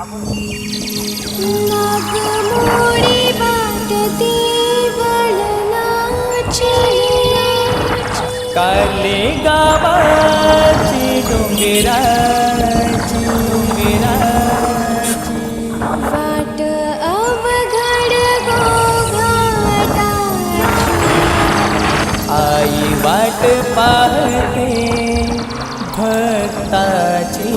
नागमोडी वाटती वळणाची, काले गावाची डोंगराची वाट अवघड गोघाटाची, आई वाट पाहते भक्ताची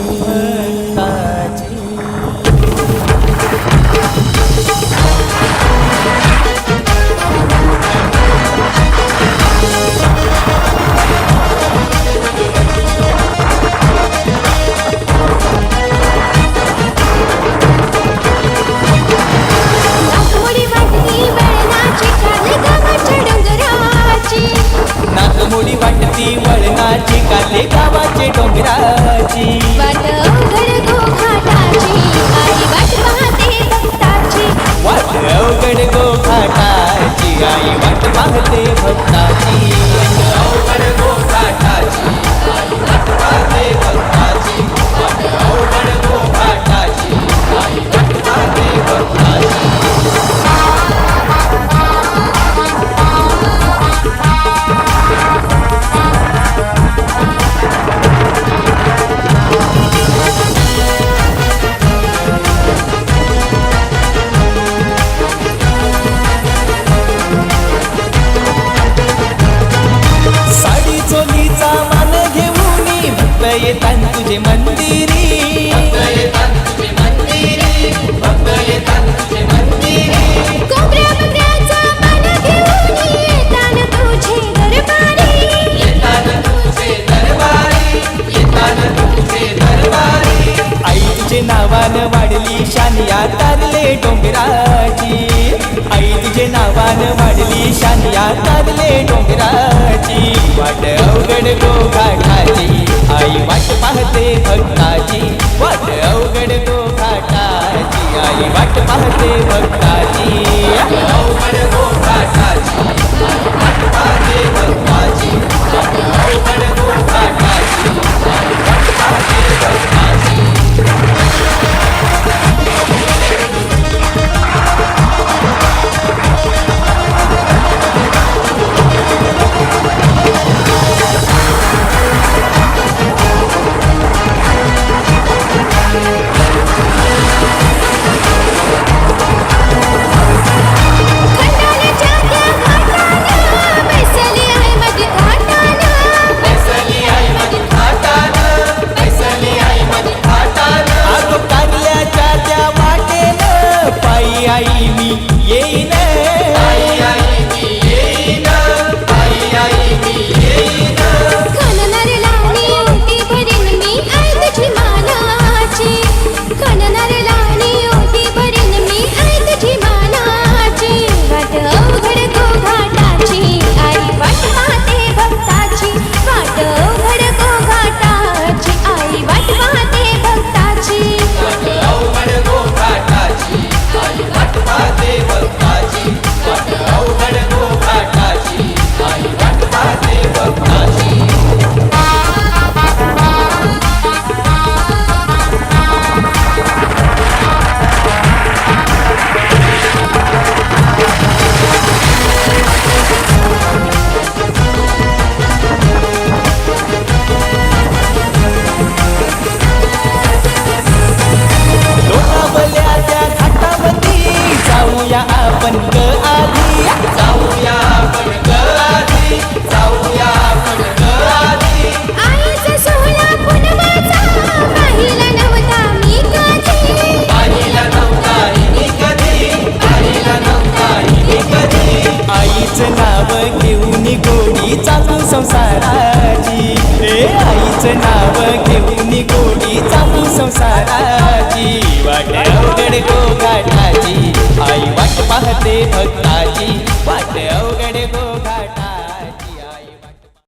नागमोडी वाटती वळणाची, काले गावाचे डोंगराची, वाट अवघड गोघाटाची, आई वाट पाहते भक्ताची, वाट अवघड गोघाटाची, आई वाट पाहते भक्ताची, अवघड गोघाटाची, आई वाट पाहते भक्ताची, अवघड गोघाटाची, आई वाट पाहते भक्ताची. साडी चोलीचा मान घेऊन भक्त येतात तुझे मंदिरी, भक्त येतात तुझे मंदिरी, भक्त येतात तुझे मंदिरी. कोपऱ्या पत्र्याचा मान घेऊन येतान तुझे दरबारी, येतात तुझे दरबारी, येतात तुझे दरबारी. आई तुझे नावानं वाढली शान या तारले डोंगराची, आई तुझे नावानं वाढली शान या तारले डोंगराची, वाट अवघड गोघाटाची, आई वाट पाहते भक्ताची, वाट अवघड गोघाटाची, आई वाट पाहते भक्ताची, अवघड गोघाटाची, आई वाट पाहते भक्ताची, अवघड गोघाटाची, आई वाट पाहते भक्ताची. खंडाळ्याच्या त्या घाटानं बैसली आहे मधी घाटानं, बैसली आई माझी थाटानं, बैसली आई माझी थाटानं. अगं कारल्याच्या त्या वाटेनं पायी आई मी येईन, पायी आई मी येईन, पायी आई मी येईन. खणणार लावणी ओटी भरीन मी आई तुझी मानाची, खणणार लावणी ओटी भरीन मी आई तुझी मानाची, वाट अवघड गोघाटाची, आई वाट पाहते भक्ताची, वाट अवघड गोघाटाची, आई वाट पाहते भक्ताची, अवघड गोघाटाची, आई वाट पाहते भक्ताची, वाट अवघड गोघाटाची, आई वाट पाहते भक्ताची. लोणावळ्या त्या घाटावरती जाऊया आपण ग आधी, जाऊया आपण ग आधी, जाऊया आपण ग आधी. आईचा सोहळा पुनवाचा पाहिला नव्हता मी कधी, पाहिला नव्हता हिने कधी, पाहिला नव्हता हिने कधी. आईचं नाव घेऊन गोडी चालू संसाराची, हे आईचं नाव घेऊन गोडी चालू संसाराची, वाट अवघड गोघाटाची, आई वाट पाहते भक्त